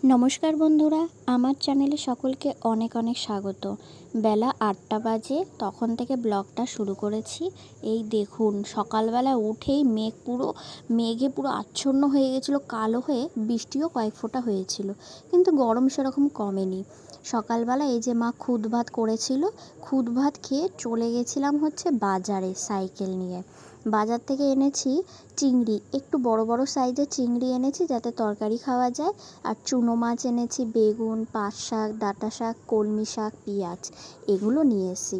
নমস্কার বন্ধুরা, আমার চ্যানেলে সকলকে অনেক অনেক স্বাগত। বেলা ৮টা বাজে, তখন থেকে ব্লগটা শুরু করেছি। এই দেখুন, সকালবেলা উঠেই মেঘে পুরো আচ্ছন্ন হয়ে গেছিলো, কালো হয়ে বৃষ্টিও কয়েক ফোঁটা হয়েছিল, কিন্তু গরম সেরকম কমেনি। সকালবেলা এই যে মা খুদ ভাত করেছিল, খুদ ভাত খেয়ে চলে গেছিলাম হচ্ছে বাজারে সাইকেল নিয়ে। বাজার থেকে এনেছি চিংড়ি, একটু বড় বড় সাইজের চিংড়ি এনেছি যাতে তরকারি খাওয়া যায়। আর চুনো মাছ এনেছি, বেগুন, পাট শাক, ডাঁটা শাক, কলমি শাক, পেঁয়াজ, এগুলো নিয়ে এসেছি।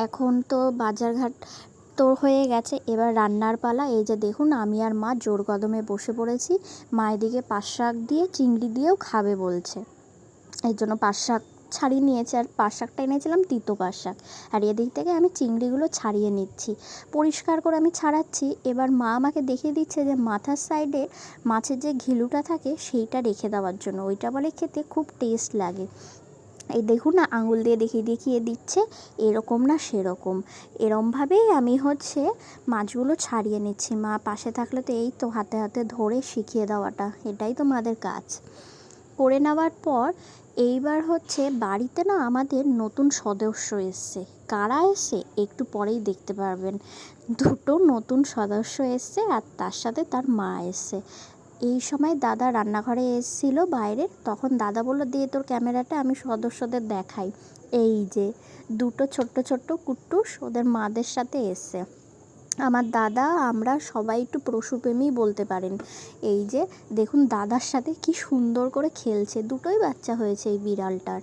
এখন তো বাজারঘাট তোর হয়ে গেছে, এবার রান্নার পালা। এই যে দেখুন, আমি আর মা জোর কদমে বসে পড়েছি। মা এদিকে পাট শাক দিয়ে চিংড়ি দিয়েও খাবে বলছে, এর জন্য পাট শাক ছাড়িয়ে নিয়েছি। আর পাট শাকটা এনেছিলাম তিতো পাট শাক। আর এদিক থেকে আমি চিংড়িগুলো ছাড়িয়ে নিচ্ছি, পরিষ্কার করে আমি ছাড়াচ্ছি। এবার মা আমাকে দেখিয়ে দিচ্ছে যে মাথার সাইডে মাছের যে ঘিলুটা থাকে সেইটা রেখে দেওয়ার জন্য, ওইটা বলে খেতে খুব টেস্ট লাগে। এই দেখুন না, আঙুল দিয়ে দেখিয়ে দিচ্ছে, এরকম না সেরকম। এরমভাবেই আমি হচ্ছে মাছগুলো ছাড়িয়ে নিচ্ছি। মা পাশে থাকলে তো এই তো হাতে হাতে ধরে শিখিয়ে দেওয়াটা, এটাই তো মাদের কাজ। করে নেওয়ার পর এইবার হচ্ছে বাড়িতে না আমাদের নতুন সদস্য এসছে। কারা এসছে একটু পরেই দেখতে পারবেন। দুটো নতুন সদস্য এসছে আর তার সাথে তার মা এসছে। এই সময় দাদা রান্নাঘরে এসেছিল বাইরে, তখন দাদা বলল, দিয়ে তোর ক্যামেরাটা আমি সদস্যদের দেখাই। এই যে দুটো ছোট্ট ছোট্ট কুট্টুস ওদের মাদের সাথে এসছে। আমার দাদা, আমরা সবাই একটু পশুপ্রেমী বলতে পারেন। এই যে দেখুন, দাদার সাথে কি সুন্দর করে খেলছে, দুটোই বাচ্চা হয়েছে এই বিড়ালটার।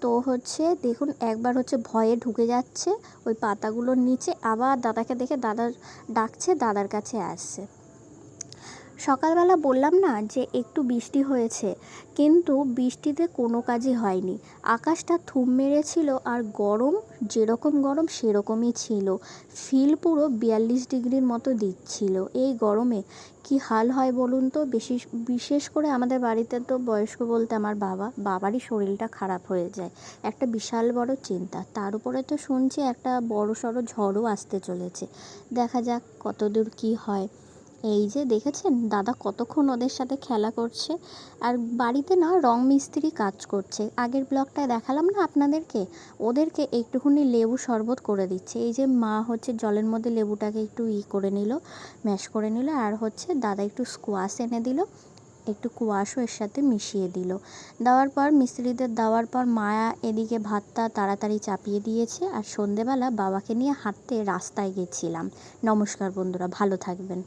তো হচ্ছে দেখুন, একবার হচ্ছে ভয়ে ঢুকে যাচ্ছে ওই পাতাগুলোর নিচে, আবার দাদাকে দেখে দাদা ডাকছে, দাদার কাছে আসছে। সকালবেলা বললাম না যে একটু বৃষ্টি হয়েছে, কিন্তু বৃষ্টিতে কোনো কাজই হয়নি। আকাশটা থুম মেরেছিল আর গরম, যেরকম গরম সেরকমই ছিল। ফিল পুরো 42 ডিগ্রির মতো দিচ্ছিল। এই গরমে কি হাল হয় বলুন তো। বিশেষ করে আমাদের বাড়িতে তো বয়স্ক বলতে আমার বাবারই শরীরটা খারাপ হয়ে যায়, একটা বিশাল বড় চিন্তা। তার উপরে তো শুনছি একটা বড় সড়ো ঝড়ও আসতে চলেছে, দেখা যাক কতদূর কি হয়। এই যে দেখেছেন, দাদা কতক্ষণ ওদের সাথে খেলা করছে। আর বাড়িতে না রং মিস্ত্রি কাজ করছে, আগের ব্লগটায় দেখালাম না আপনাদেরকে। ওদেরকে একটুখানি লেবু শরবত করে দিচ্ছে। এই যে মা হচ্ছে জলের মধ্যে লেবুটাকে একটু করে নিল, ম্যাশ করে নিল। আর হচ্ছে দাদা একটু স্কোয়াশ এনে দিল, একটু কুয়াশও এর সাথে মিশিয়ে দিল। দেওয়ার পর মিস্ত্রিদের দেওয়ার পর মায়া এদিকে ভাতটা তাড়াতাড়ি চাপিয়ে দিয়েছে। আর সন্ধেবেলা বাবাকে নিয়ে হাঁটতে রাস্তায় গেছিলাম। নমস্কার বন্ধুরা, ভালো থাকবেন।